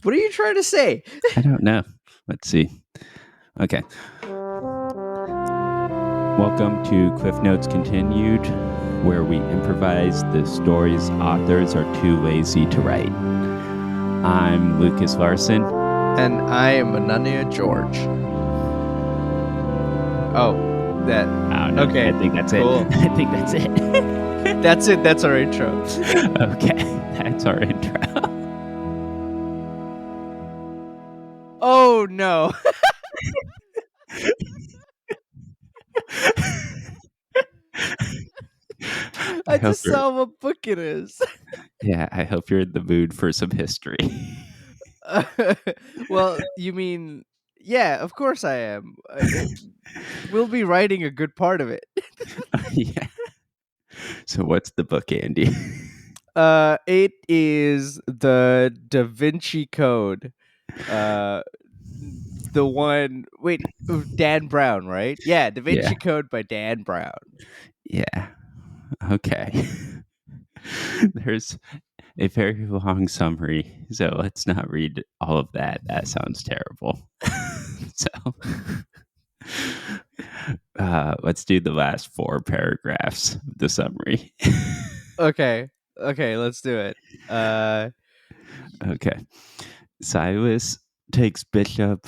What are you trying to say? I don't know. Let's see. Okay. Welcome to Cliff Notes Continued, where we improvise the stories authors are too lazy to write. I'm Lucas Larson. And I am Ananya George. Oh, that. I don't know. Okay, I think that's cool. it. I think that's it. That's it. That's our intro. Okay, that's our intro. Oh, no. I just saw what book it is. Yeah, I hope you're in the mood for some history. Well, you mean, yeah, of course I am. We'll be writing a good part of it. Yeah. So what's the book, Andy? It is the Da Vinci Code. The one, wait, Dan Brown, right? Yeah, Da Vinci Code by Dan Brown. Yeah. Okay. There's a very long summary, so let's not read all of that. That sounds terrible. So let's do the last 4 paragraphs of the summary. Okay, let's do it. Okay. Silas takes Bishop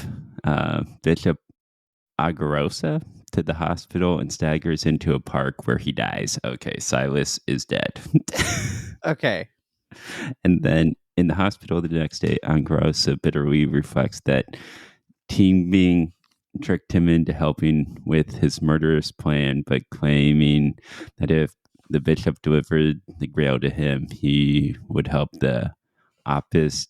Agarosa to the hospital and staggers into a park where he dies. Okay, Silas is dead. Okay. And then in the hospital the next day, Agarosa bitterly reflects that Team tricked him into helping with his murderous plan, but claiming that if the bishop delivered the grail to him, he would help the Opus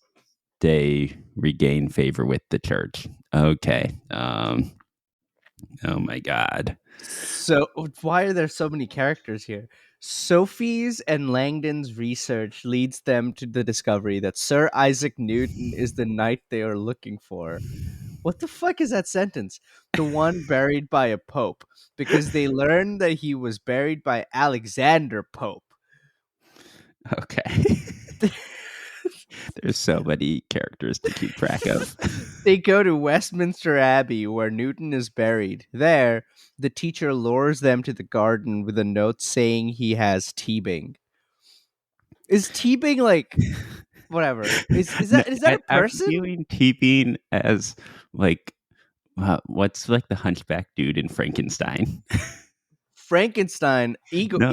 Dei regain favor with the church. Okay. Oh my God. So why are there so many characters here? Sophie's and Langdon's research leads them to the discovery that Sir Isaac Newton is the knight they are looking for. What the fuck is that sentence? The one buried by a pope, because they learn that he was buried by Alexander Pope. Okay. There's so many characters to keep track of. They go to Westminster Abbey, where Newton is buried. There, the teacher lures them to the garden with a note saying he has teabing. Is teabing like whatever? Is that a person? I'm viewing T-Bean as like what's like the hunchback dude in Frankenstein. Frankenstein, No.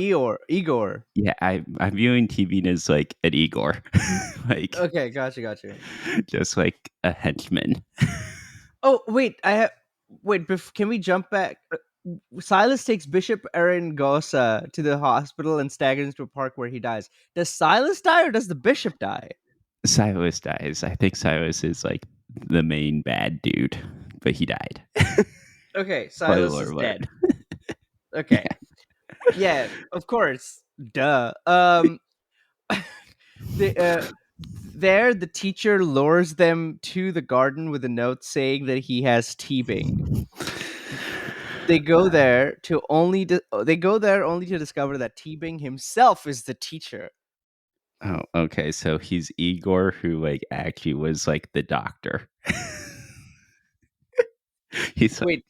Igor. Yeah, I'm viewing T-Bean as like an Igor. Like, Okay, gotcha. just like a henchman. Oh wait, can we jump back? Silas takes Bishop Arangosa to the hospital and staggers into a park where he dies. Does Silas die or does the bishop die? Silas dies. I think Silas is like the main bad dude, but he died. Okay, Silas Spoiler is alert. dead. Okay. Yeah, of course. Duh. There, the teacher lures them to the garden with a note saying that he has teabing. They go there only to discover that Teabing himself is the teacher. Oh, okay. So he's Igor, who like actually was like the doctor. He's Wait,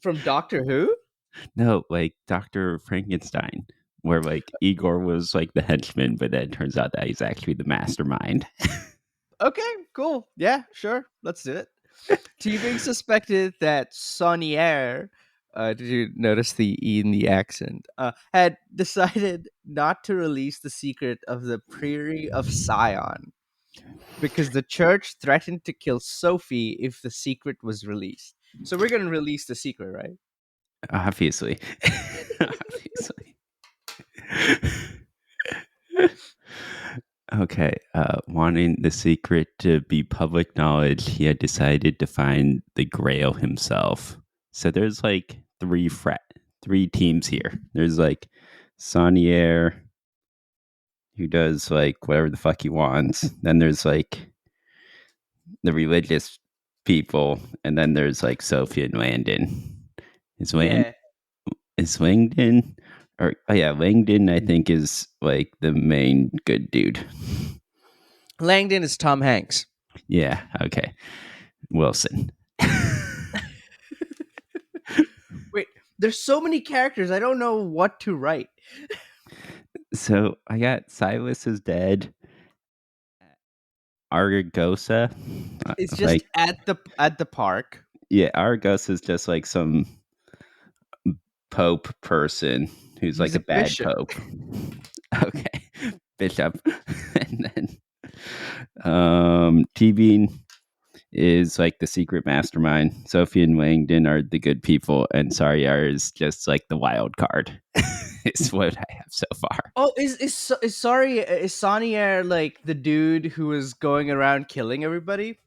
from Doctor Who? No, like Dr. Frankenstein, where like Igor was like the henchman, but then it turns out that he's actually the mastermind. Okay, cool. Yeah, sure. Let's do it. Teabing suspected that Saunier, did you notice the E in the accent, had decided not to release the secret of the Priory of Sion because the church threatened to kill Sophie if the secret was released. So we're going to release the secret, right? Obviously. Obviously. Okay. Wanting the secret to be public knowledge, he had decided to find the Grail himself. So there's like three teams here. There's like Saunier, who does like whatever the fuck he wants. Then there's like the religious people, and then there's like Sophie and Landon. Yeah. Is Langdon, or Langdon I think is like the main good dude. Langdon is Tom Hanks. Yeah, okay. Wilson. Wait, there's so many characters. I don't know what to write. So I got Silas is dead. Argosa. It's just Like, at the park. yeah, Argos is just like some pope person who's He's like a a bad bishop. pope. Okay. Bishop. And then T Bean is like the secret mastermind. Sophie and Langdon are the good people, and Saryar is just like the wild card. Is what I have so far. Oh, is Sonier like the dude who was going around killing everybody?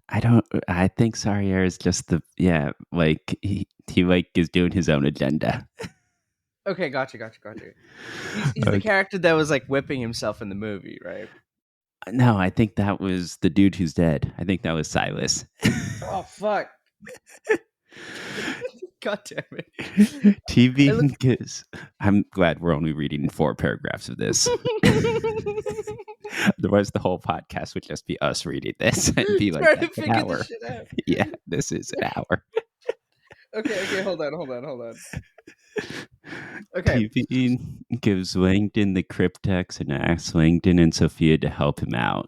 I think Saryar is just the like he like is doing his own agenda. Okay, gotcha. He's the Okay. character that was like whipping himself in the movie, right? No, I think that was the dude who's dead. I think that was Silas. Oh fuck! God damn it! I look. TV gives. I'm glad we're only reading 4 paragraphs of this. Otherwise, the whole podcast would just be us reading this and be like, Trying to that's an figure this hour. shit out. Yeah, this is an hour. Okay, hold on. Okay, TV gives Langdon the cryptex and asks Langdon and Sophia to help him out.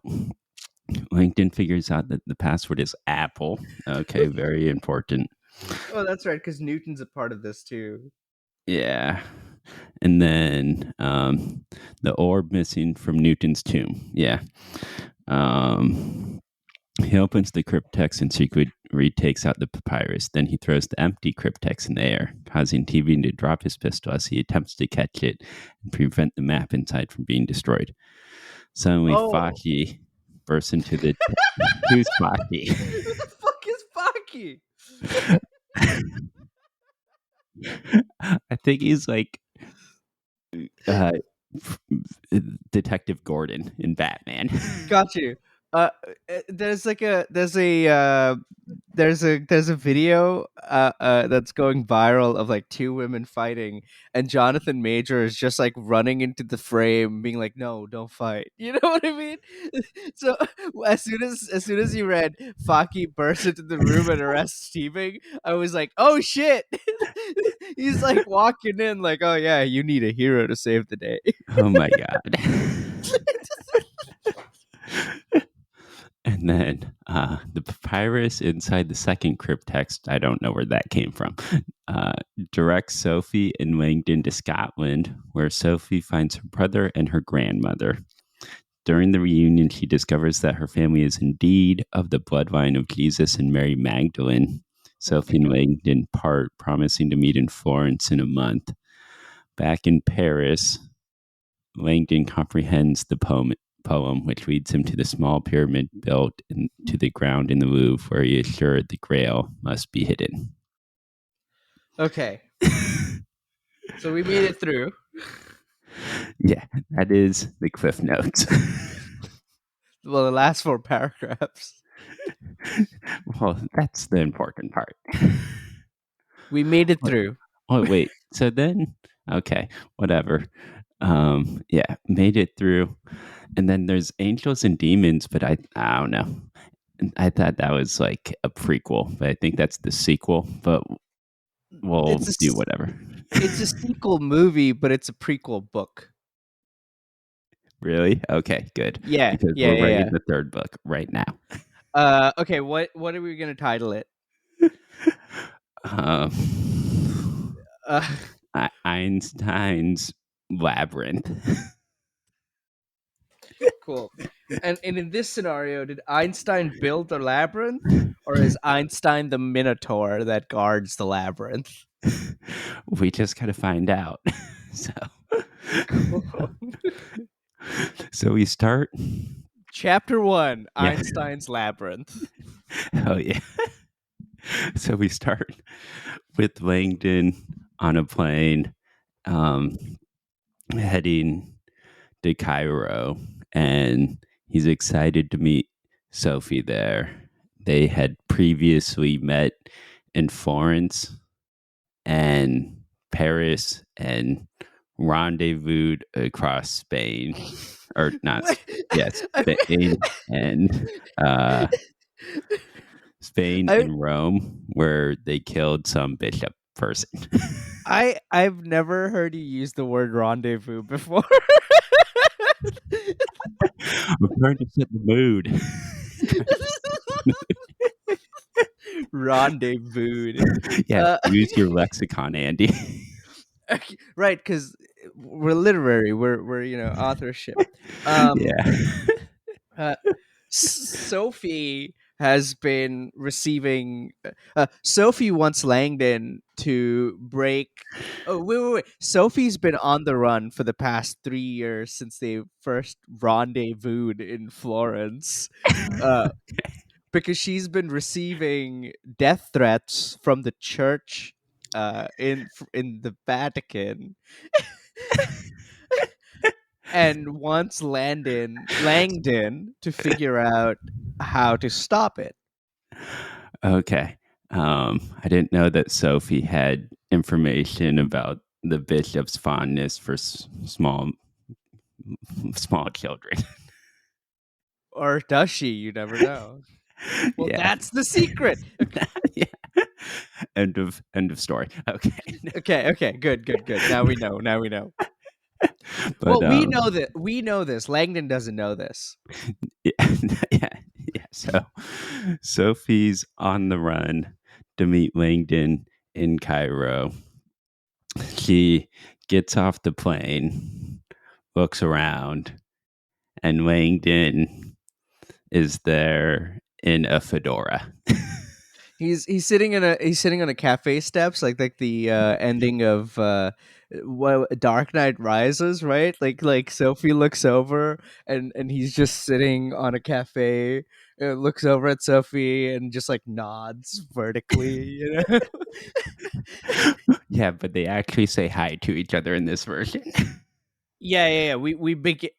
Langdon figures out that the password is Apple. Okay, very important. oh that's right, because Newton's a part of this too. Yeah. And then the orb missing from Newton's tomb. Yeah. He opens the cryptex and secretly takes out the papyrus. Then he throws the empty cryptex in the air, causing TV to drop his pistol as he attempts to catch it and prevent the map inside from being destroyed. Suddenly, Oh, Fachi bursts into the. Who's Fachi? who the fuck is Baki? I think he's like uh, Detective Gordon in Batman. Got you. There's like there's a video that's going viral of like two women fighting, and Jonathan Major is just like running into the frame, being like, "No, don't fight." You know what I mean? So as soon as you read Faki bursts into the room and arrests Steven, I was like, "Oh shit!" He's like walking in, like, "Oh yeah, you need a hero to save the day." Oh my god. And then the papyrus inside the second cryptext, I don't know where that came from, directs Sophie and Langdon to Scotland, where Sophie finds her brother and her grandmother. During the reunion, she discovers that her family is indeed of the bloodline of Jesus and Mary Magdalene. Sophie and Langdon part, promising to meet in Florence in a month. Back in Paris, Langdon comprehends the poem, which leads him to the small pyramid built into the ground in the Louvre, where he is sure the Grail must be hidden. Okay, so we made it through. Yeah, that is the Cliff Notes. Well, the last 4 paragraphs. Well, that's the important part. We made it through. Oh, wait. So then, okay, whatever. Yeah, made it through. And then there's Angels and Demons, but I don't know. I thought that was like a prequel, but I think that's the sequel. But we'll It's a do s- whatever. it's a sequel movie, but it's a prequel book. Really? Okay, good. Yeah, Because yeah, we're yeah, writing yeah. the third book right now. Okay. What are we gonna title it? Um, Uh, Einstein's Labyrinth. cool. And in this scenario, did Einstein build the labyrinth, or is Einstein the minotaur that guards the labyrinth? We just got to find out. So, Cool. so we start. Chapter 1: Yeah. Einstein's labyrinth. Oh, yeah. So we start with Langdon on a plane um, heading to Cairo, and he's excited to meet Sophie there. They had previously met in Florence and Paris and rendezvoused across Spain, or not? What? Yes, I, And uh, Spain I and Rome, where they killed some bishop person. I've never heard you use the word rendezvous before. I'm trying to set the mood. Trying to Rendezvous. yes, Uh, use your lexicon, Andy. right, because we're literary. We're authorship. Um, yeah. uh, Sophie has been receiving. Sophie wants Langdon to break. Oh, wait. Sophie's been on the run for the past 3 years since they first rendezvoused in Florence. Uh, because she's been receiving death threats from the church in the Vatican, and wants Langdon to figure out how to stop it. Okay. I didn't know that Sophie had information about the bishop's fondness for small children. Or does she? You never know. Well, yeah. that's the secret. Okay, yeah. End of story. Okay. okay. Good. Now we know. Now we know. but Well, we know that we know this. Langdon doesn't know this. yeah, yeah, yeah. So Sophie's on the run to meet Langdon in Cairo. She gets off the plane, looks around, and Langdon is there in a fedora. He's sitting on a cafe steps, like the ending of what Dark Knight Rises, right? Like Sophie looks over, and he's just sitting on a cafe, looks over at Sophie and just like nods vertically, yeah, but they actually say hi to each other in this version. Yeah. We begin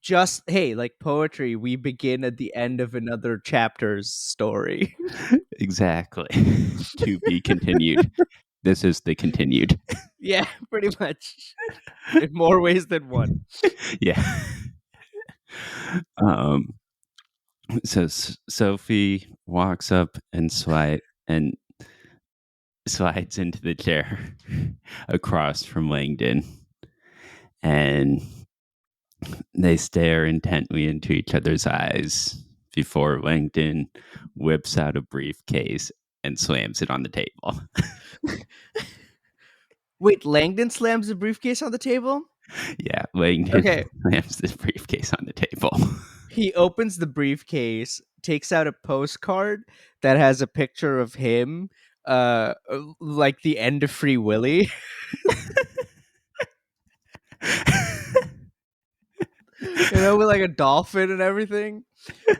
just hey, like poetry. We begin at the end of another chapter's story. exactly. To be continued. This is the continued. Yeah, pretty much in more ways than one. yeah. Um, so Sophie walks up and slides into the chair across from Langdon, and they stare intently into each other's eyes before Langdon whips out a briefcase and slams it on the table. Wait, Langdon slams the briefcase on the table? yeah, Langdon Okay. slams the briefcase on the table. He opens the briefcase, takes out a postcard that has a picture of him, like the end of Free Willy, with like a dolphin and everything.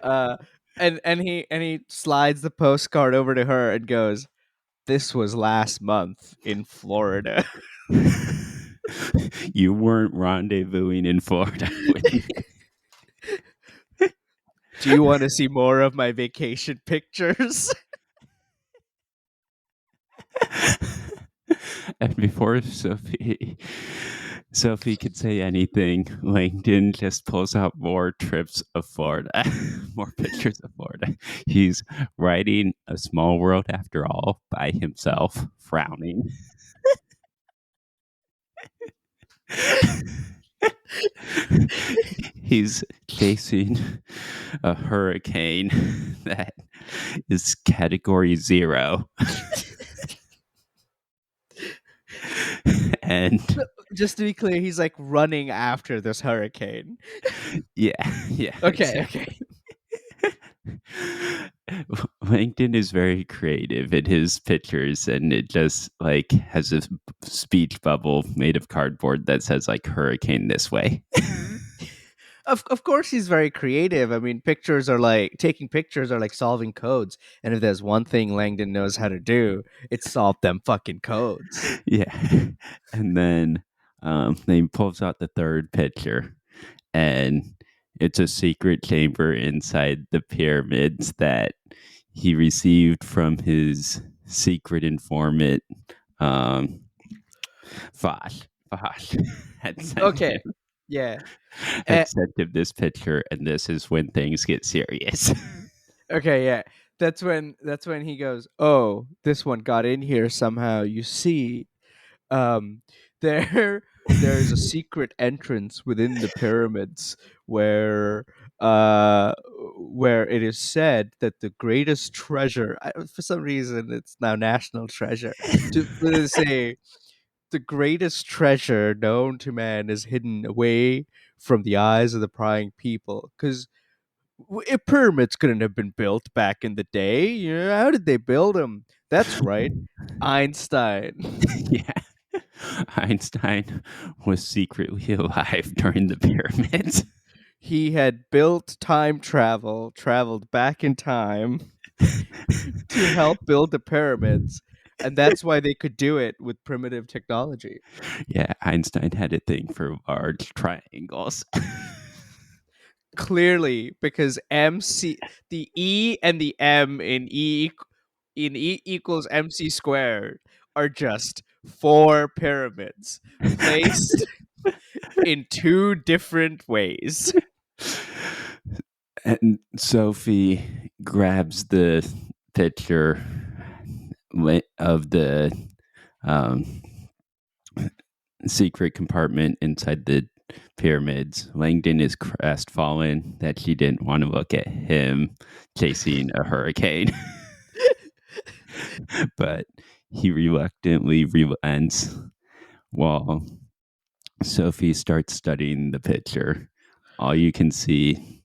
Uh, and he slides the postcard over to her and goes, "This was last month in Florida. you weren't rendezvousing in Florida with me. Do you want to see more of my vacation pictures?" and before Sophie could say anything, Langdon just pulls out more trips of Florida, more pictures of Florida. He's writing A Small World After All by himself, frowning. He's chasing a hurricane that is category 0. and Just to be clear, he's like running after this hurricane. yeah, Okay, exactly. okay. LinkedIn is very creative in his pictures, and it just like has a speech bubble made of cardboard that says like hurricane this way. Of course he's very creative. I mean, taking pictures are like solving codes. And if there's one thing Langdon knows how to do, it's solve them fucking codes. yeah. And then he pulls out the third picture, and it's a secret chamber inside the pyramids that he received from his secret informant, Fosh. boss had sent Okay, him yeah. Eh, this picture, and this is when things get serious. okay, yeah. That's when he goes, "Oh, this one got in here somehow. You see, um, there there's a secret entrance within the pyramids where uh where it is said that the greatest treasure, for some reason it's now national treasure, to say the greatest treasure known to man is hidden away from the eyes of the prying people, because pyramids couldn't have been built back in the day. You know, how did they build them? That's right, Einstein. Yeah. Einstein was secretly alive during the pyramids. He had built time travel, traveled back in time to help build the pyramids, and that's why they could do it with primitive technology. Yeah, Einstein had a thing for large triangles. Clearly, because the E and the M in E equals MC squared are just four pyramids placed in two different ways. And Sophie grabs the picture of the um, secret compartment inside the pyramids. Langdon is crestfallen that she didn't want to look at him chasing a hurricane, but he reluctantly relents while Sophie starts studying the picture. All you can see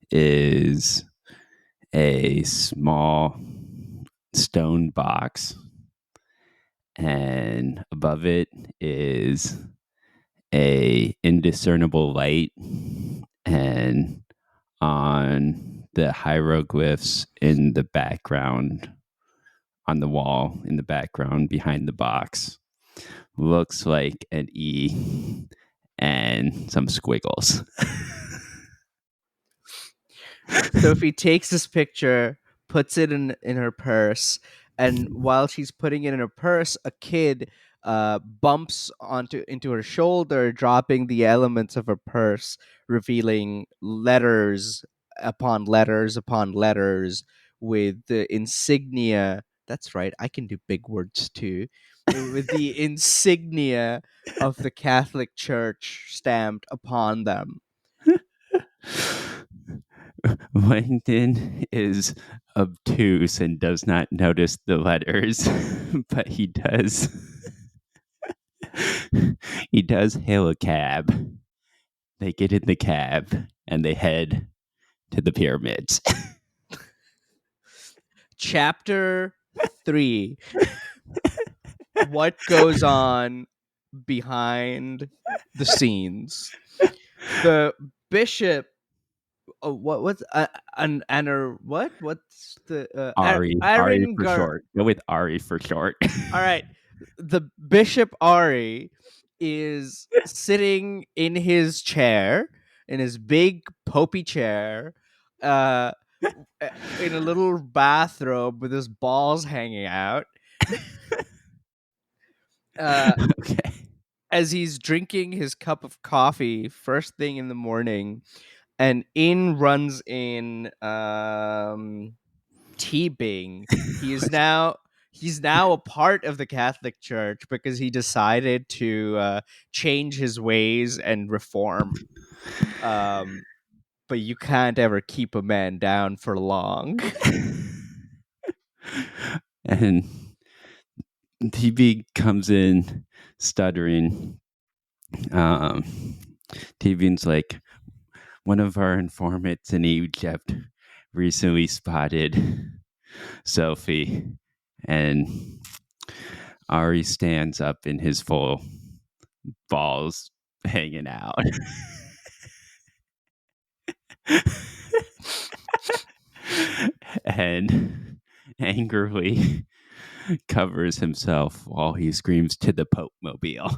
is a small stone box, and above it is a indiscernible light, and on the hieroglyphs in the background, on the wall in the background behind the box, looks like an E and some squiggles. Sophie takes this picture, puts it in her purse, and while she's putting it in her purse, a kid bumps onto into her shoulder, dropping the elements of her purse, revealing letters upon letters with the insignia. That's right, I can do big words too. With the insignia of the Catholic Church stamped upon them. Langdon is obtuse and does not notice the letters, but he does. He does hail a cab. They get in the cab and they head to the pyramids. Chapter 3: What goes on behind the scenes. The bishop, what's what's the Ari Aaron for Gar short. Go with Ari for short. all right, the Bishop Ari is sitting in his chair, in his big popey chair, uh in a little bathrobe with his balls hanging out, uh Okay. as he's drinking his cup of coffee first thing in the morning, and in runs in T Bing. He's now a part of the Catholic Church because he decided to change his ways and reform. Um, but you can't ever keep a man down for long. And TB comes in stuttering. Um, TB's like, one of our informants in Egypt recently spotted Sophie, and Ari stands up in his full balls hanging out. And angrily covers himself while he screams to the Pope Mobile.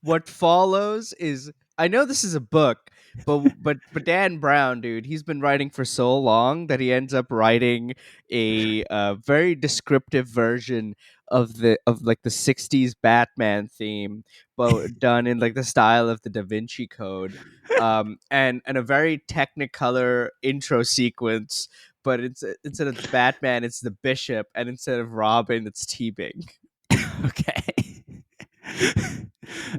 What follows is, I know this is a book, But Dan Brown, dude, he's been writing for so long that he ends up writing a very descriptive version of like the '60s Batman theme, but done in like the style of the Da Vinci Code, and a very Technicolor intro sequence. But instead of Batman, it's the Bishop, and instead of Robin, it's Teabing. Okay.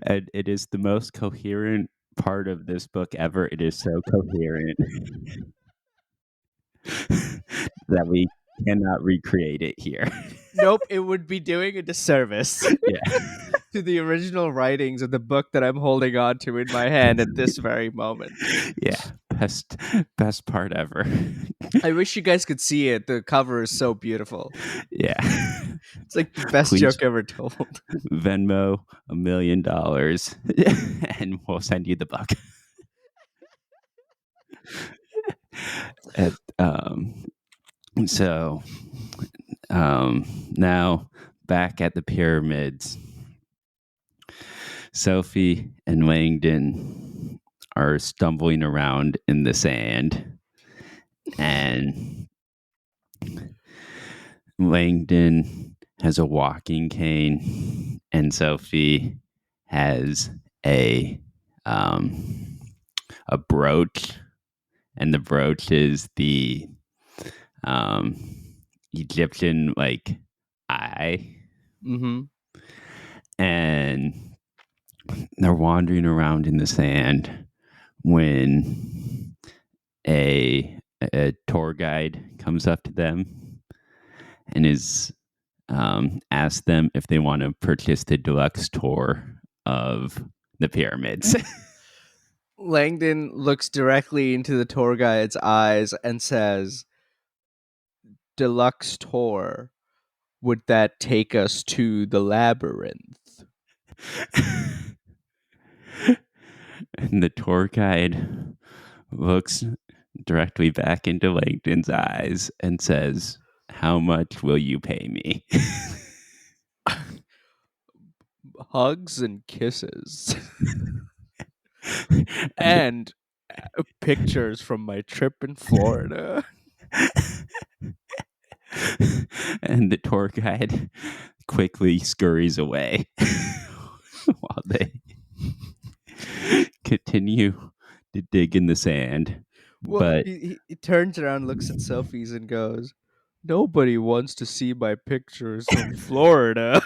And it is the most coherent part of this book ever. It is so coherent that we cannot recreate it here. Nope, it would be doing a disservice Yeah. to the original writings of the book that I'm holding on to in my hand at this very moment. Yeah. Best part ever. I wish you guys could see it. The cover is so beautiful. Yeah. It's like the best Please joke ever told. Venmo $1 million and we'll send you the book. And, so now back at the pyramids, Sophie and Langdon are stumbling around in the sand, and Langdon has a walking cane, and Sophie has a um, a brooch, and the brooch is the um, Egyptian like eye, Mm-hmm. and they're wandering around in the sand when a tour guide comes up to them and is asked them if they want to purchase the deluxe tour of the pyramids. Langdon looks directly into the tour guide's eyes and says, "Deluxe tour. Would that take us to the labyrinth?" And the tour guide looks directly back into Langdon's eyes and says, "How much will you pay me?" Hugs and kisses. and, the, And pictures from my trip in Florida. and the tour guide quickly scurries away while they continue to dig in the sand. Well, But he turns around, looks at Sophie's, and goes, "Nobody wants to see my pictures from Florida."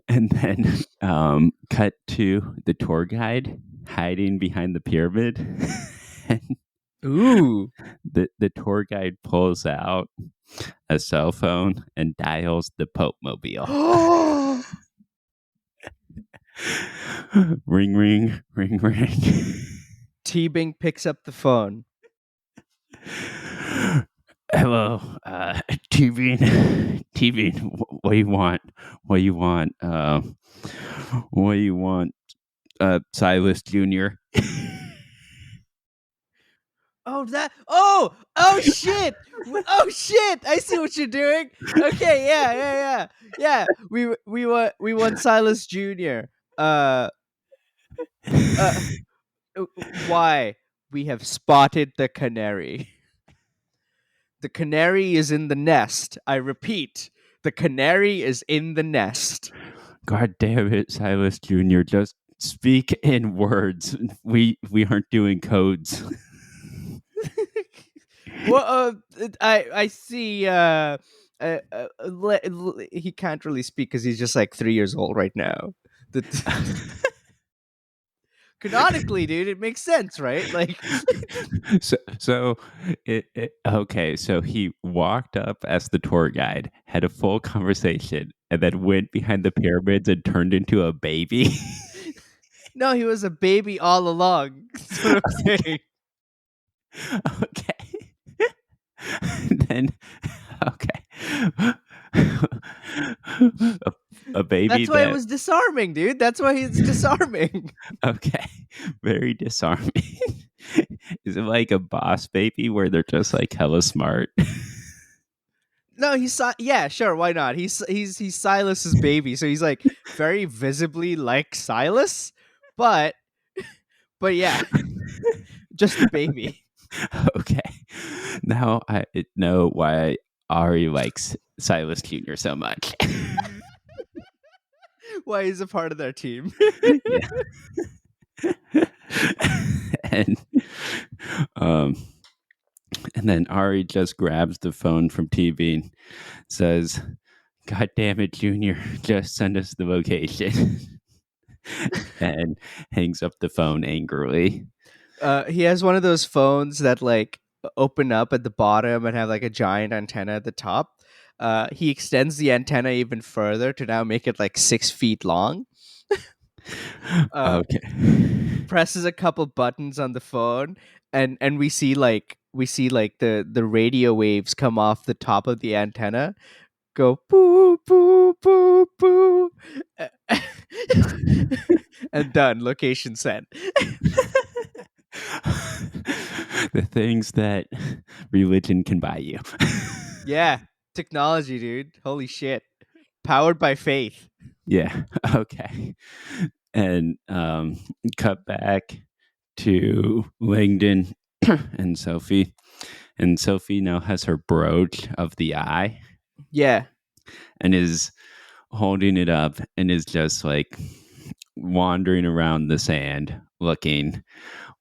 and then cut to the tour guide hiding behind the pyramid. And Ooh. the tour guide pulls out a cell phone and dials the Pope Mobile. Ring, ring, ring, ring. Teabing picks up the phone. Hello, TV. What do you want? What do you want? What do you want? Silas Jr. Oh, that. Oh, shit. Oh, shit. I see what you're doing. Okay, yeah. We want Silas Jr. Uh, uh, why? We have spotted the canary. The canary is in the nest. I repeat, the canary is in the nest. God damn it, Silas Jr. Just speak in words. We aren't doing codes. Well, I see. He can't really speak because he's just like 3 years old right now. Canonically, dude, it makes sense, right? Like, so okay. So he walked up as the tour guide, had a full conversation, and then went behind the pyramids and turned into a baby. no, he was a baby all along. That's what I'm saying. Okay. And then okay. a, a baby That's why it that was disarming, dude. That's why he's disarming. okay, very disarming. Is it like a boss baby where they're just like hella smart? No, yeah, sure, why not? He's Silas's baby, so he's like very visibly like Silas, but yeah, just a baby. Okay. Now I know why Ari likes Silas Jr. so much. Why he's a part of their team. Yeah. and um and then Ari just grabs the phone from TV and says, "God damn it, Junior, just send us the location." and hangs up the phone angrily. He has one of those phones that like open up at the bottom and have like a giant antenna at the top. He extends the antenna even further to now make it like 6 feet long. Uh, Okay. Presses a couple buttons on the phone, and we see like the radio waves come off the top of the antenna, go boo boo boo boo, and done. Location sent. The things that religion can buy you. Yeah, technology, dude. Holy shit. Powered by faith. Yeah. Okay. And cut back to Langdon and Sophie. And Sophie now has her brooch of the eye Yeah. and is holding it up and is just like wandering around the sand looking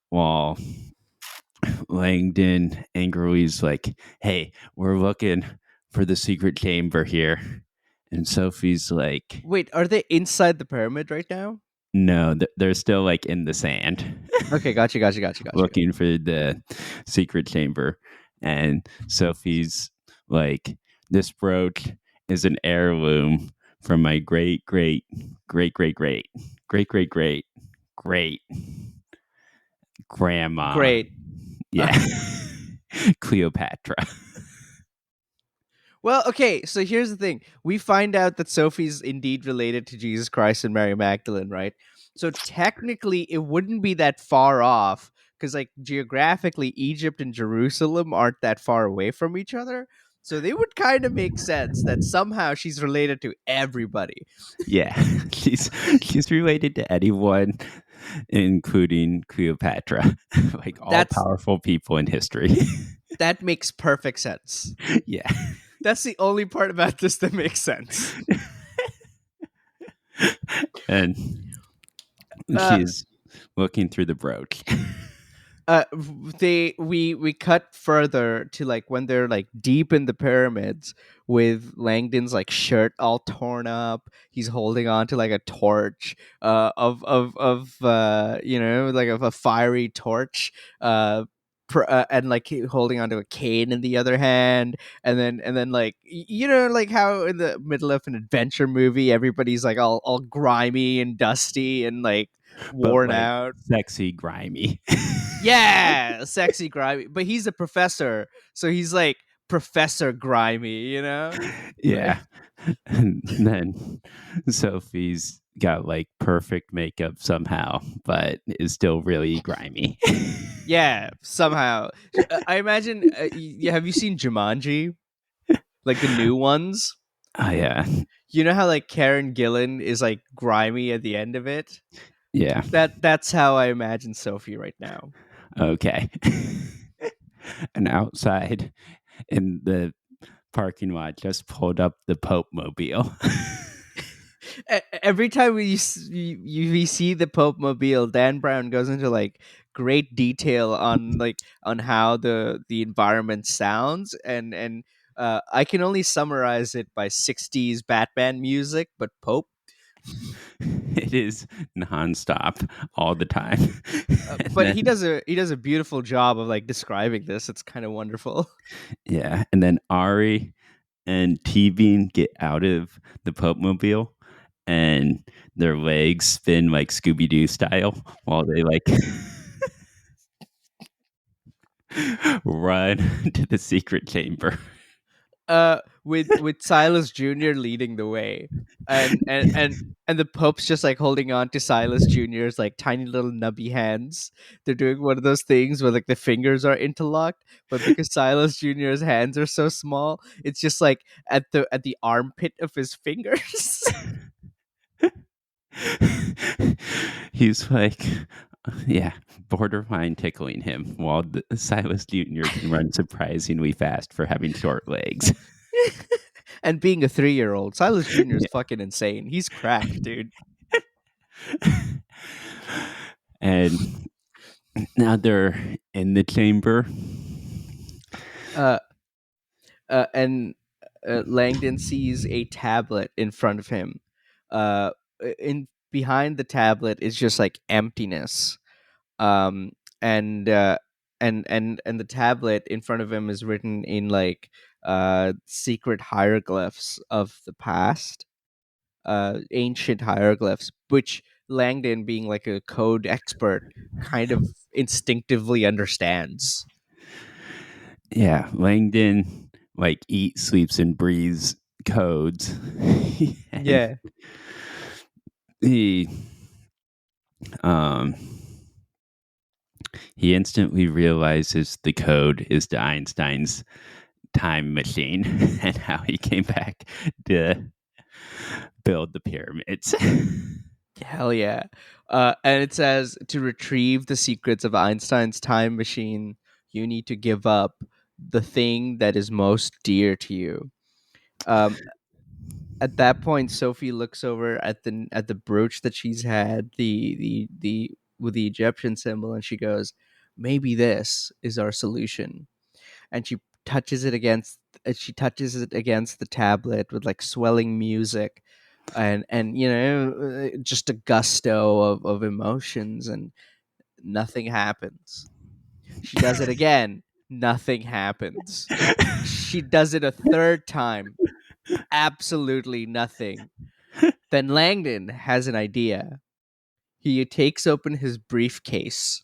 while Langdon angrily is like, "Hey, we're looking for the secret chamber here." And Sophie's like, Wait, are they inside the pyramid right now? "No, they're still like in the sand Okay, gotcha. looking for the secret chamber." And Sophie's like, "This brooch is an heirloom from my great great great great great great great great great grandma." Great. Yeah. Cleopatra. Well, okay, so here's the thing. We find out that Sophie's indeed related to Jesus Christ and Mary Magdalene, right? So technically, it wouldn't be that far off because, like, geographically, Egypt and Jerusalem aren't that far away from each other. So they would kind of make sense that somehow she's related to everybody. Yeah. She's she's related to anyone, including Cleopatra. Like all That's powerful people in history. that makes perfect sense. Yeah. That's the only part about this that makes sense. And Uh, she's looking through the brooch. we cut further to like when they're like deep in the pyramids with Langdon's like shirt all torn up. He's holding on to like a torch you know, like of a fiery torch, and like holding onto a cane in the other hand, and then like you know, like how in the middle of an adventure movie everybody's like all grimy and dusty and like But worn like out. sexy grimy. Yeah, sexy grimy, but he's a professor, so he's like Professor Grimy, you know? Like, Yeah. And then Sophie's got like perfect makeup somehow, but is still really grimy. yeah, somehow. I imagine. Have you seen Jumanji? Like the new ones. Oh yeah. You know how like Karen Gillan is like grimy at the end of it. Yeah. That's how I imagine Sophie right now. Okay. And outside in the parking lot just pulled up the Pope mobile. Every time we see the Pope Mobile, Dan Brown goes into like great detail on on how the environment sounds, and I can only summarize it by 60s Batman music, but Pope. It is nonstop all the time. And But then he does a beautiful job of like describing this. It's kind of wonderful. yeah, and then Ari and T Bean get out of the Pope mobile and their legs spin like Scooby Doo style while they like run to the secret chamber. with Silas Jr. leading the way, and the Pope's just like holding on to Silas Jr.'s like tiny little nubby hands. They're doing one of those things where like the fingers are interlocked, but because Silas Jr.'s hands are so small, it's just like at the armpit of his fingers. He's like, yeah, borderline tickling him, while Silas Jr. can run surprisingly fast for having short legs. And being a 3-year-old, Silas Jr. is Yeah. fucking insane. He's cracked, dude. And now they're in the chamber. Uh, and Langdon sees a tablet in front of him. In behind the tablet is just like emptiness. Um, and and the tablet in front of him is written in like secret hieroglyphs of the past, ancient hieroglyphs, which Langdon, being like a code expert, kind of instinctively understands. Yeah, Langdon like eats, sleeps, and breathes codes, and Yeah. he um he instantly realizes the code is to Einstein's time machine and how he came back to build the pyramids. Hell yeah. And it says to retrieve the secrets of Einstein's time machine, you need to give up the thing that is most dear to you. Um, at that point, Sophie looks over at the brooch that she's had, the with the Egyptian symbol, and she goes, "Maybe this is our solution." And she touches it against the tablet with like swelling music, and just a gusto of emotions, and nothing happens. She does it again, nothing happens. She does it a third time, absolutely nothing. Then Langdon has an idea. He takes open his briefcase,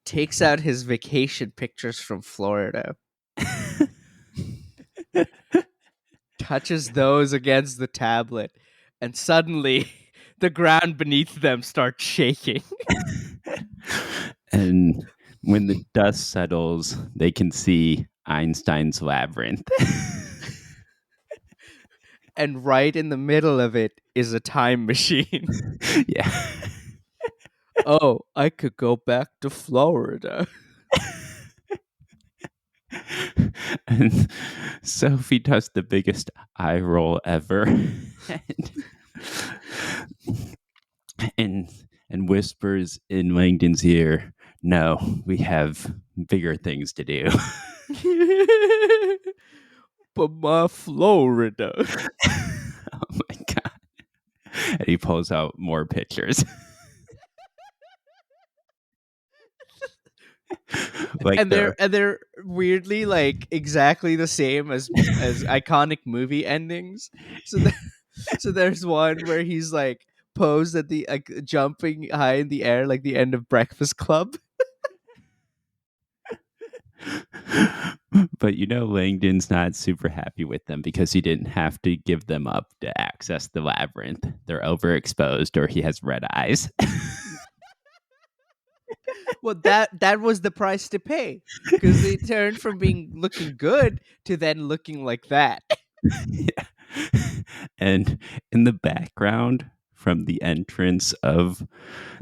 takes out his vacation pictures from Florida, touches those against the tablet, and suddenly the ground beneath them starts shaking. And when the dust settles, they can see Einstein's labyrinth. And right in the middle of it is a time machine. Yeah. Oh, I could go back to Florida. And Sophie does the biggest eye roll ever. and and whispers in Langdon's ear, "No, we have bigger things to do." But my Florida. Oh my god. And he pulls out more pictures. Like and they're the and they're weirdly like exactly the same as iconic movie endings. So so there's one where he's like posed at the like jumping high in the air like the end of Breakfast Club. but Langdon's not super happy with them because he didn't have to give them up to access the labyrinth. They're overexposed or he has red eyes. Well, that was the price to pay, because they turned from being looking good to then looking like that. Yeah. And in the background from the entrance of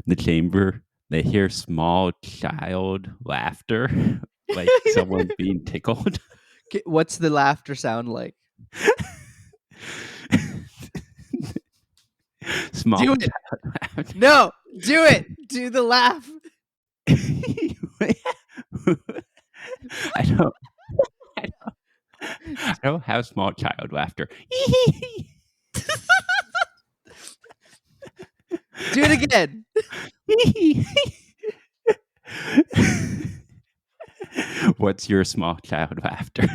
the chamber, they hear small child laughter, like someone being tickled. What's the laughter sound like? Small Do it. child laughter. No, do it. Do the laugh. I don't. I don't have small child laughter. Do it again. What's your small child laughter?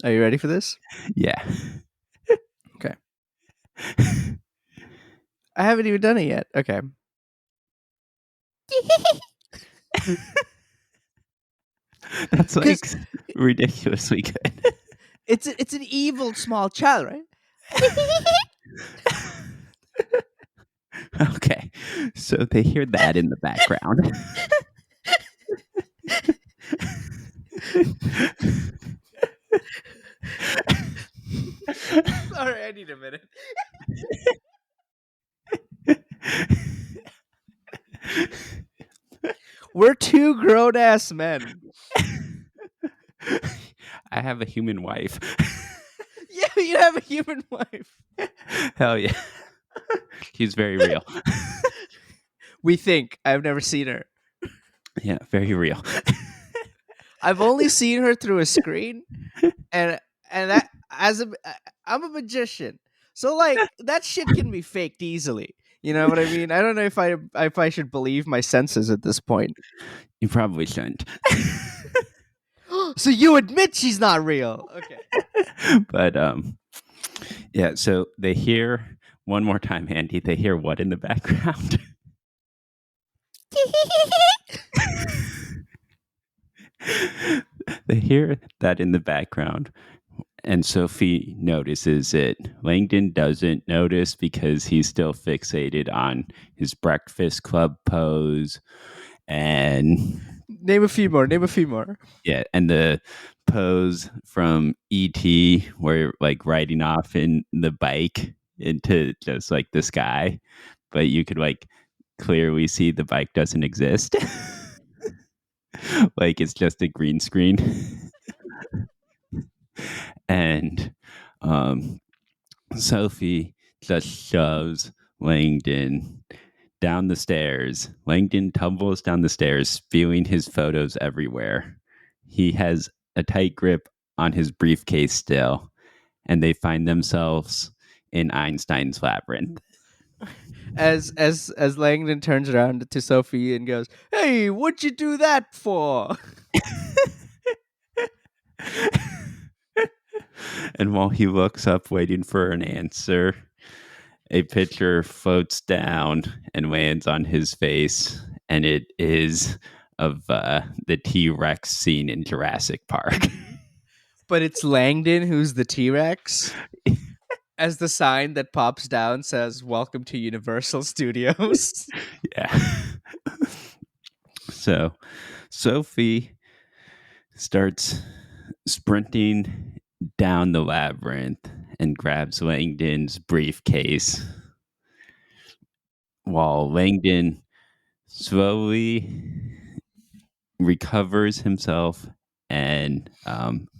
Are you ready for this? Yeah. Okay. I haven't even done it yet. Okay. That's Because like ridiculously good. It's an evil small child, right? Okay. So they hear that in the background. Sorry, I need a minute. We're two grown ass men. I have a human wife. Yeah, you have a human wife. Hell yeah. She's very real. We think. I've never seen her. Yeah, very real. I've only seen her through a screen, and that as a I'm a magician, so like that shit can be faked easily. You know what I mean? I don't know if I should believe my senses at this point. You probably shouldn't. So you admit she's not real? Okay. But yeah, so they hear one more time, Andy, they hear what in the background? They hear that in the background, and Sophie notices it. Langdon doesn't notice because he's still fixated on his Breakfast Club pose, and Name a few more. Name a few more. yeah, and the pose from ET where like riding off in the bike into just like the sky, but you could like clearly see the bike doesn't exist. Like it's just a green screen. And um, Sophie just shoves Langdon down the stairs. Langdon tumbles down the stairs, spewing his photos everywhere. He has a tight grip on his briefcase still, and they find themselves in Einstein's labyrinth. As Langdon turns around to Sophie and goes, "Hey, what'd you do that for?" And while he looks up, waiting for an answer, a picture floats down and lands on his face, and it is of the T Rex scene in Jurassic Park. But it's Langdon who's the T Rex. As the sign that pops down says, "Welcome to Universal Studios." Yeah. So Sophie starts sprinting down the labyrinth and grabs Langdon's briefcase while Langdon slowly recovers himself, and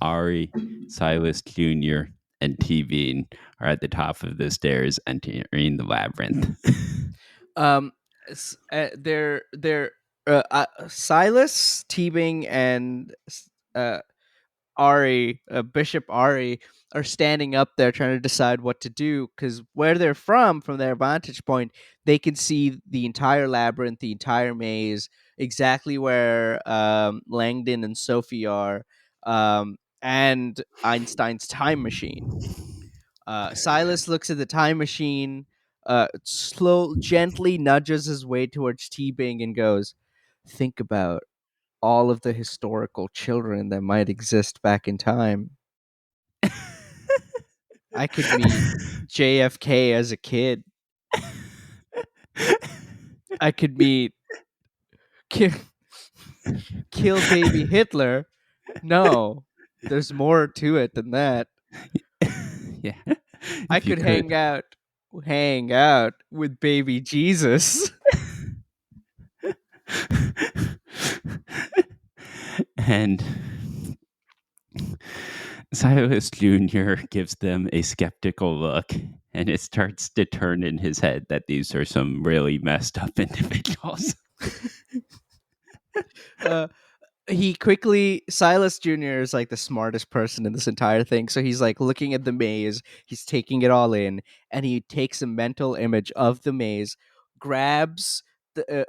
Ari, Silas Jr., and T Bean are at the top of the stairs entering the labyrinth. um they're Silas, Teabing, and uh Ari, Bishop Ari, are standing up there trying to decide what to do, because where they're from their vantage point, they can see the entire labyrinth, the entire maze, exactly where Langdon and Sophie are, and Einstein's time machine. Silas looks at the time machine, gently nudges his way towards T-Bing and goes, "Think about all of the historical children that might exist back in time. I could meet JFK as a kid. I could meet kill, kill baby Hitler. No, there's more to it than that. Yeah. I If you could could. hang out with baby Jesus." And Silas Jr. gives them a skeptical look, and it starts to turn in his head that these are some really messed up individuals. uh, Silas Jr. is like the smartest person in this entire thing. So he's like looking at the maze, he's taking it all in, and he takes a mental image of the maze, grabs the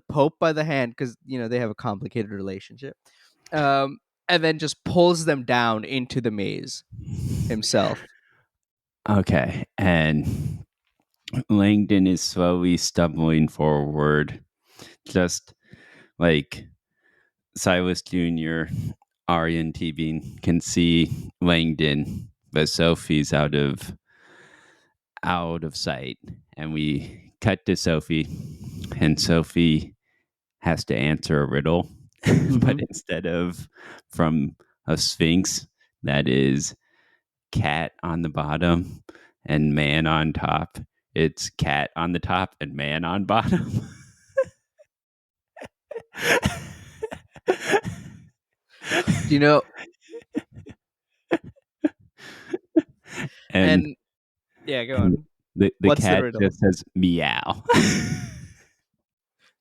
Pope by the hand, because they have a complicated relationship, um, and then just pulls them down into the maze himself. Okay, and Langdon is slowly stumbling forward, just like Silas Jr. Ari and T-Bean can see Langdon, but Sophie's out of sight. And we cut to Sophie, and Sophie has to answer a riddle, but Mm-hmm. instead of from a sphinx, that is cat on the bottom and man on top. It's cat on the top and man on bottom. Do you know? and And yeah, go and on. the What's the cat riddle? just says meow.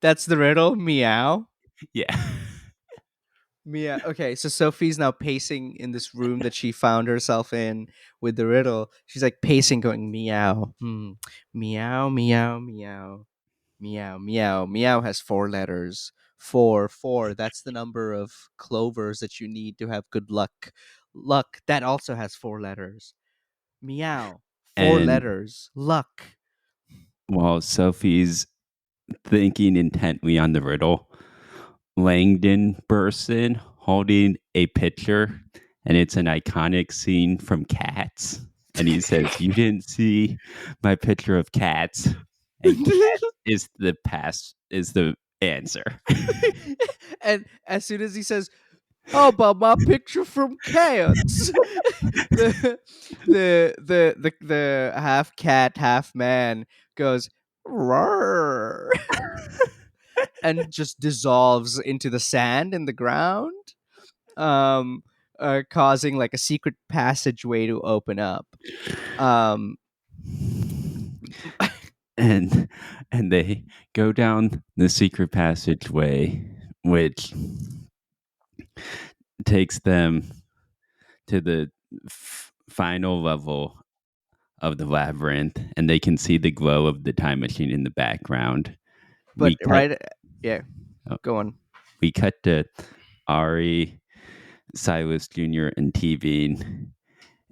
That's the riddle. Meow. Yeah. Meow. Okay, so Sophie's now pacing in this room that she found herself in with the riddle. She's like pacing, going meow, meow, meow, meow, meow, meow. Meow has four letters. Four. That's the number of clovers that you need to have good luck. Luck that also has four letters. Meow. Four And letters. Luck. while Sophie's thinking intently on the riddle, Langdon bursts in holding a picture, and it's an iconic scene from Cats. And he says, "You didn't see my picture of Cats," and Cats is the answer. And as soon as he says, "How about my picture from Cats?" the the half cat, half man goes roar and just dissolves into the sand in the ground, um, causing like a secret passageway to open up. Um, and and they go down the secret passageway, which takes them to the final level of the labyrinth, and they can see the glow of the time machine in the background. but We cut. right, yeah, oh, go on. we cut to Ari, Silas Jr., and T Bean,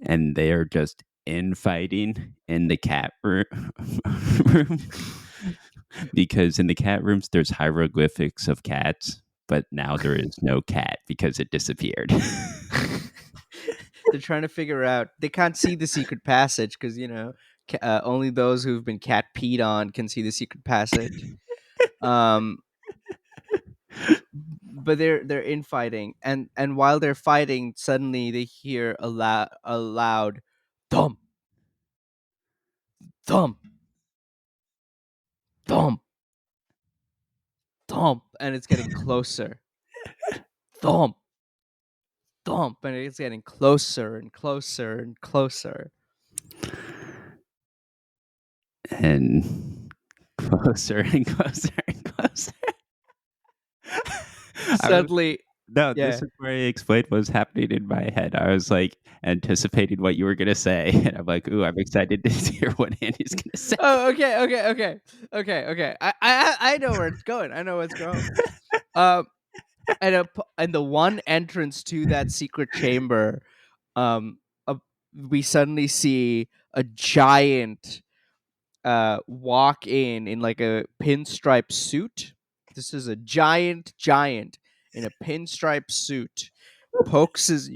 and they are just infighting in the cat room. Because in the cat rooms there's hieroglyphics of cats, but now there is no cat because it disappeared. They're trying to figure out. They can't see the secret passage because only those who've been cat peed on can see the secret passage. Um, but they're infighting, and while they're fighting, suddenly they hear a loud thump, thump, thump, thump, and it's getting closer. Thump, thump, and it's getting closer and closer and closer. And closer and closer and closer. I was Suddenly, No, this yeah. is where I explained what was happening in my head. I was like anticipating what you were gonna say, and I'm like, "Ooh, I'm excited to hear what Andy's gonna say." Oh, okay. I know where it's going. I know where it's going. Um, and the one entrance to that secret chamber, um, uh, we suddenly see a giant walk in like a pinstripe suit. This is a giant in a pinstripe suit.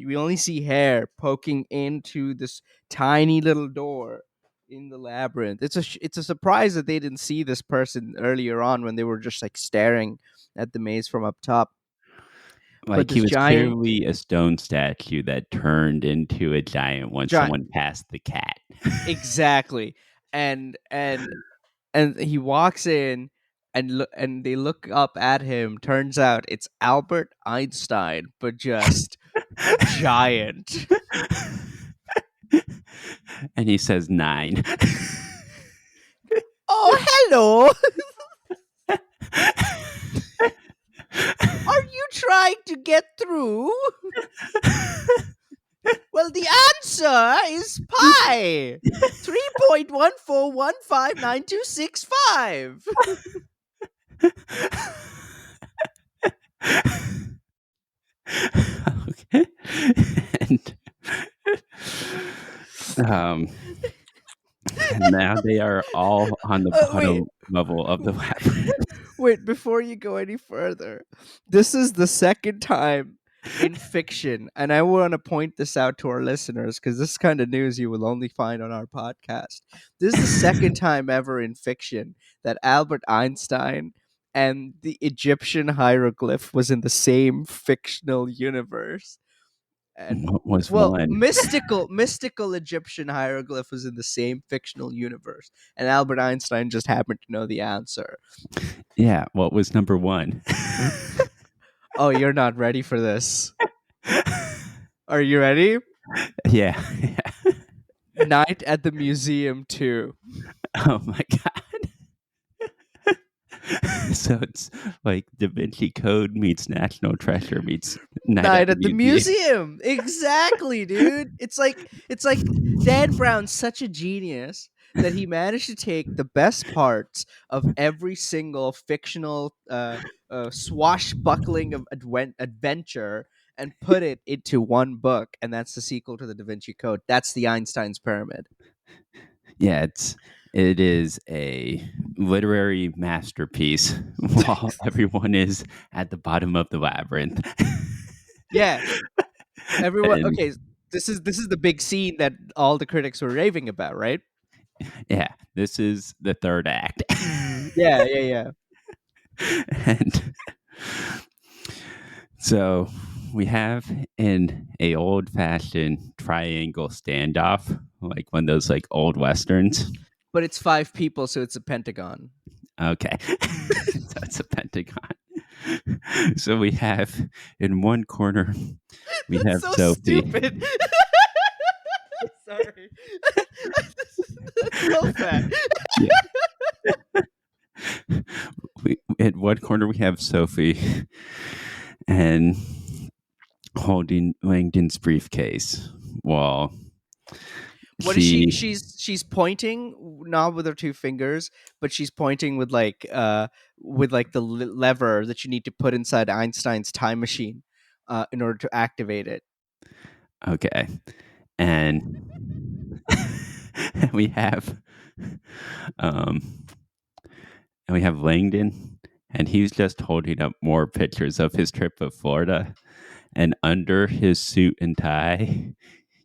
We only see hair poking into this tiny little door in the labyrinth. It's a surprise that they didn't see this person earlier on when they were just like staring at the maze from up top. But Like he this was giant clearly a stone statue that turned into a giant when giant someone passed the cat. exactly. And he walks in and they look up at him. Turns out it's Albert Einstein, but just giant. And he says 9. Oh, hello. Are you trying to get through? Well, the answer is pi. 3.14159265. Okay. And um and now they are all on the Wait. bottom level of the labyrinth. Wait, before you go any further. This is the second time in fiction, and I want to point this out to our listeners because this kind of news you will only find on our podcast. This is the second time ever in fiction that Albert Einstein and the Egyptian hieroglyph was in the same fictional universe. And What was well, one? mystical Egyptian hieroglyph was in the same fictional universe, and Albert Einstein just happened to know the answer. Yeah, what was number one? Oh, you're not ready for this. Are you ready? Yeah. Night at the Museum 2. Oh my god. So it's like Da Vinci Code meets National Treasure meets Night at Night the at the Museum. Museum. Exactly, dude. It's like Dan Brown's such a genius that he managed to take the best parts of every single fictional swashbuckling of adventure and put it into one book, and that's the sequel to the Da Vinci Code. That's the Einstein's Pyramid. Yeah, it is a literary masterpiece while everyone is at the bottom of the labyrinth. Yeah, everyone. And Okay, this is the big scene that all the critics were raving about, right? yeah, this is the third act. Yeah, yeah, yeah. And so we have in a old fashioned triangle standoff, like one of those like old westerns. But it's five people, so it's a pentagon. Okay. So it's a pentagon. So we have in one corner we That's have so Sophie. stupid. Sorry. That's so bad. Yeah. In one corner we have Sophie and holding Langdon's briefcase while What is she? she She's pointing not with her two fingers, but she's pointing with like the lever that you need to put inside Einstein's time machine, in order to activate it. okay. And we have um and we have Langdon and he's just holding up more pictures of his trip of Florida and under his suit and tie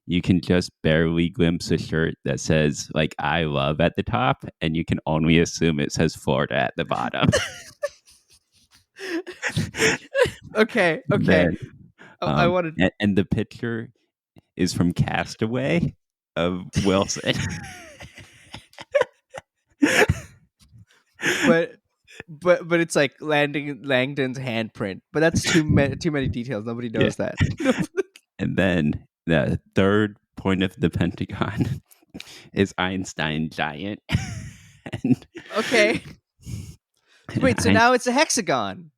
you can just barely glimpse a shirt that says like I love at the top and you can only assume it says Florida at the bottom. Okay, okay. Then I wanted, and the picture is from Castaway of Wilson. but but it's like landing Langdon's handprint. But that's too many details. Nobody Yeah. knows that. And then the third point of the Pentagon is Einstein giant. and, Okay. and Wait. So I, now it's a hexagon.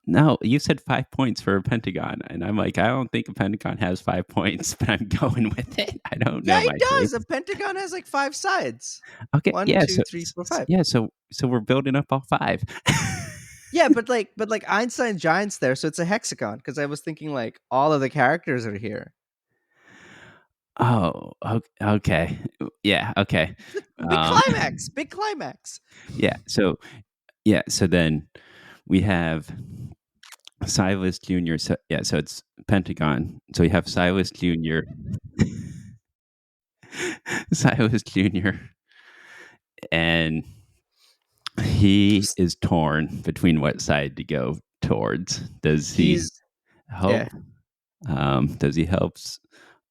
no, you said 5 points for a Pentagon. And I'm like, I don't think a Pentagon has 5 points, but I'm going with it. I don't Yeah, know it my does. taste. A pentagon has like five sides. Okay, One, yeah, two, three, four, five. so we're building up all five. Yeah, but like Einstein giant's there, so it's a hexagon. Because I was thinking like all of the characters are here. Oh, okay. Yeah, okay. Big Um, climax. Big climax. yeah, so then we have Silas Jr. So yeah, so it's Pentagon. So you have Silas Jr. Silas Jr. and he is torn between what side to go towards. Does he He's help? yeah. Does he help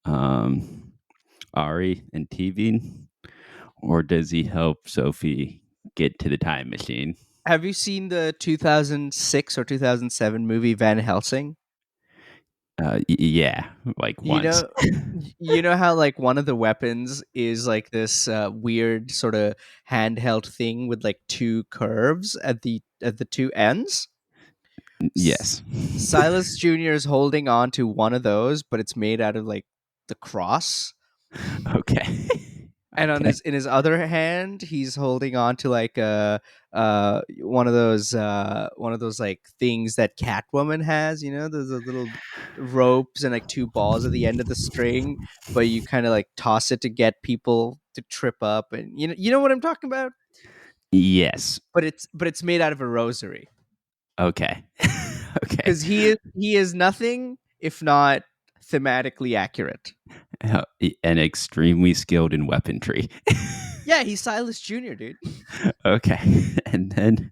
um, Ari and TV, or does he help Sophie get to the time machine? Have you seen the 2006 or 2007 movie Van Helsing? Yeah, like You once. know, you know how like one of the weapons is like this weird sort of handheld thing with like two curves at the two ends. S- Yes. Silas Jr. is holding on to one of those, but it's made out of like the cross. Okay. And on Okay. his other hand, he's holding on to like one of those like things that Catwoman has. You know, those little ropes and like two balls at the end of the string, but you kind of like toss it to get people to trip up, and you know what I'm talking about. Yes. But it's made out of a rosary. Okay. Okay. because he is nothing if not thematically accurate. And extremely skilled in weaponry. Yeah, he's Silas Jr., dude. Okay. And then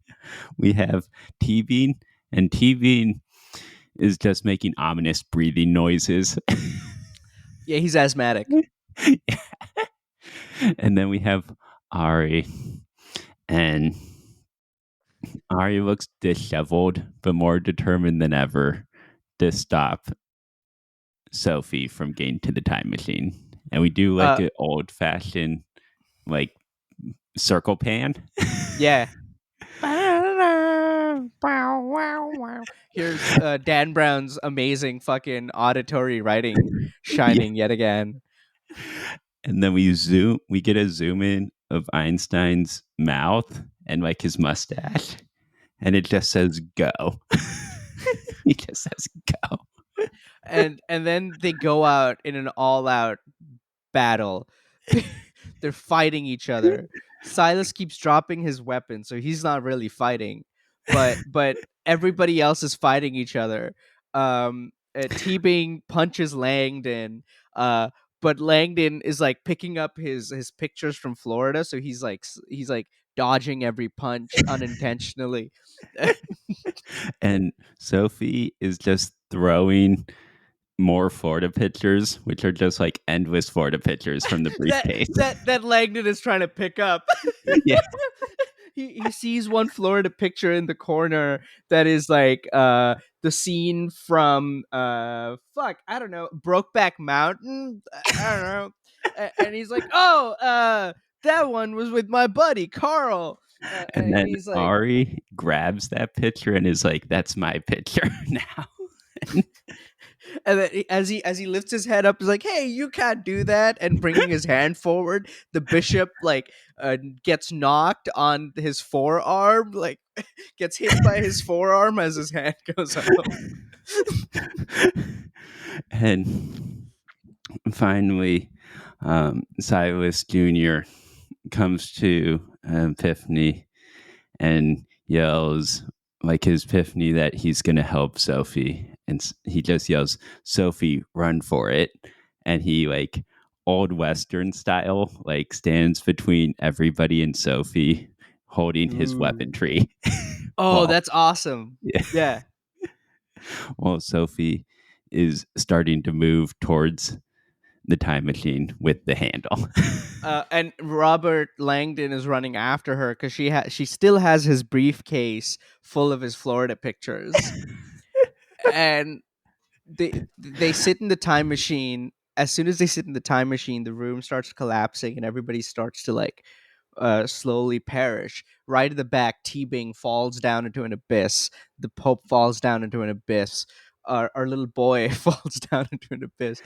we have T Bean, and T Bean is just making ominous breathing noises. Yeah, he's asthmatic. And then we have Ari, and Ari looks disheveled, but more determined than ever to stop Sophie from getting to the time machine. And we do like Uh, an old fashioned, like, circle pan. yeah. Here's Dan Brown's amazing fucking auditory writing Yeah. shining yet again. And then we get a zoom in of Einstein's mouth and like his mustache, and it just says go. He just says go. And then they go out in an all-out battle. They're fighting each other. Silas keeps dropping his weapon, so he's not really fighting, but everybody else is fighting each other. T-Bing punches Langdon, uh, but Langdon is like picking up his pictures from Florida, so he's like dodging every punch unintentionally. And Sophie is just throwing more Florida pictures, which are just like endless Florida pictures from the that briefcase. that Langdon is trying to pick up. Yeah. He sees one Florida picture in the corner that is like the scene from fuck, I don't know, Brokeback Mountain. I don't know. And he's like, "Oh, that one was with my buddy Carl." And And then he's like, Ari grabs that picture and is like, "That's my picture now." and then as he lifts his head up, he's like, "Hey, you can't do that!" And bringing his hand forward, the bishop like gets knocked on his forearm, like gets hit by his forearm as his hand goes up. And finally, Silas Jr. comes to Epiphany and yells like his Epiphany that he's going to help Sophie. And he just yells, "Sophie, run for it." And he, like, old Western style, like, stands between everybody and Sophie holding his Ooh. weaponry. Oh, while, that's awesome. yeah, Yeah. while Sophie is starting to move towards the time machine with the handle. And Robert Langdon is running after her because she still has his briefcase full of his Florida pictures, and they sit in the time machine. As soon as they sit in the time machine, the room starts collapsing and everybody starts to like slowly perish. Right at the back, T-Bing falls down into an abyss. The Pope falls down into an abyss. Our little boy falls down into an abyss.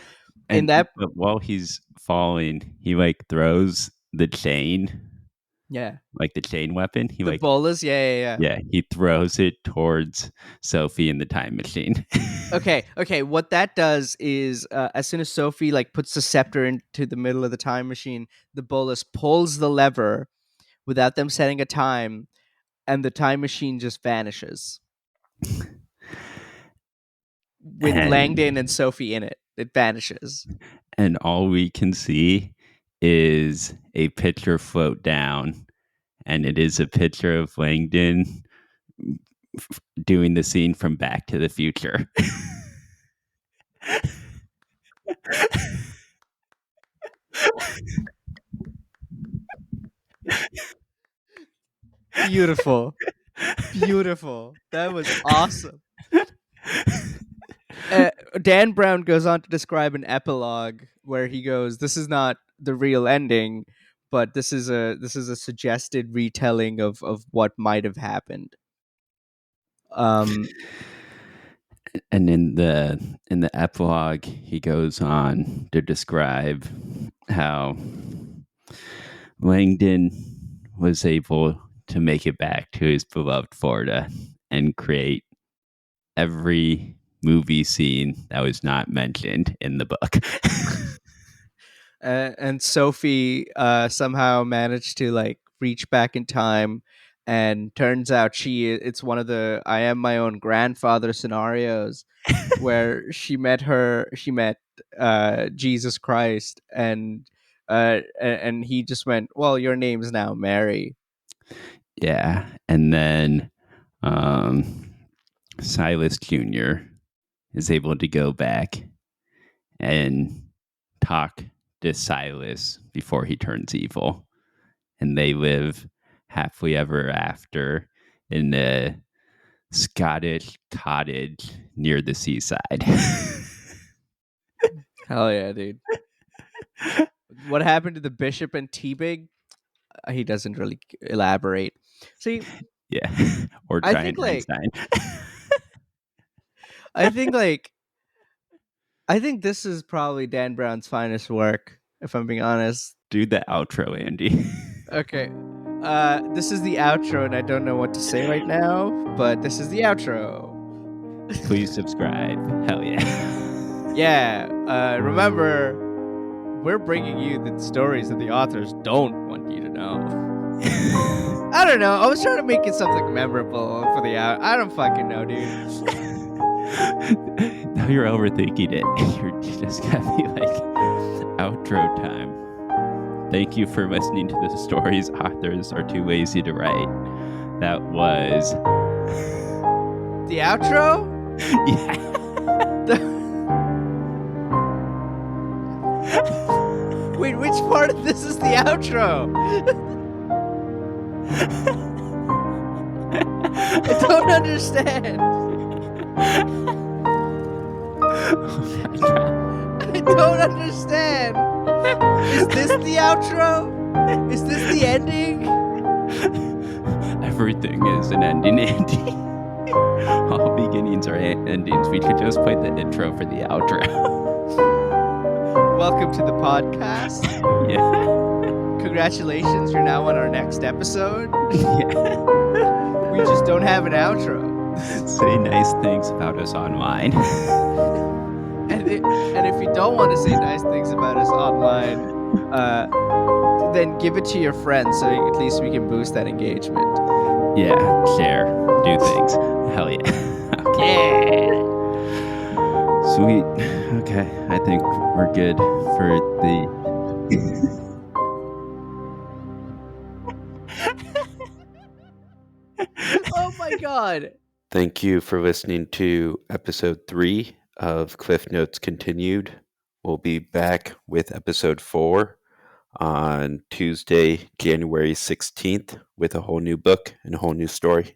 In And that, but while he's falling, he like throws the chain, yeah, like the chain weapon. He the like, bolas, yeah, yeah, yeah. yeah, he throws it towards Sophie in the time machine. Okay. What that does is, as soon as Sophie like puts the scepter into the middle of the time machine, the bolus pulls the lever without them setting a time, and the time machine just vanishes with Langdon and and Sophie in it. It vanishes. and all we can see is a picture float down, and it is a picture of Langdon doing the scene from Back to the Future. Beautiful, beautiful. That was awesome. Dan Brown goes on to describe an epilogue where he goes, "This is not the real ending, but this is a suggested retelling of what might have happened." Um, And in the epilogue, he goes on to describe how Langdon was able to make it back to his beloved Florida and create every movie scene that was not mentioned in the book. and Sophie somehow managed to like reach back in time and turns out it's one of the I am my own grandfather scenarios where she met Jesus Christ, and he just went, well, your name is now Mary. Yeah. And then um, Silas Jr. is able to go back and talk to Silas before he turns evil. And they live happily ever after in a Scottish cottage near the seaside. Hell yeah, dude. What happened to the bishop and T-Big? He doesn't really elaborate. See, Yeah. Or I think Giant like Einstein. I think like I think this is probably Dan Brown's finest work, if I'm being honest. Do the outro, Andy. Okay. This is the outro, and I don't know what to say right now, but this is the outro. Please subscribe. Hell yeah. Yeah. Remember, we're bringing you the stories that the authors don't want you to know. I don't know. I was trying to make it something memorable for the out. I don't fucking know, dude. Now you're overthinking it. You just got me like outro time. Thank you for listening to the stories authors are too lazy to write. That was the outro. Yeah. Wait, which part of this is the outro? I don't understand. I don't understand. Is this the outro? Is this the ending? Everything is an ending, Andy. All beginnings are endings. We could just play the intro for the outro. Welcome to the podcast. Yeah. Congratulations, you're now on our next episode. Yeah. We just don't have an outro. Say nice things about us online. And if you don't want to say nice things about us online, then give it to your friends so at least we can boost that engagement. Yeah, share, do things. Hell yeah. Okay. Yeah. Sweet. Okay, I think we're good for the... Oh my god. Thank you for listening to episode 3 of Cliff Notes Continued. We'll be back with episode 4 on Tuesday, January 16th with a whole new book and a whole new story.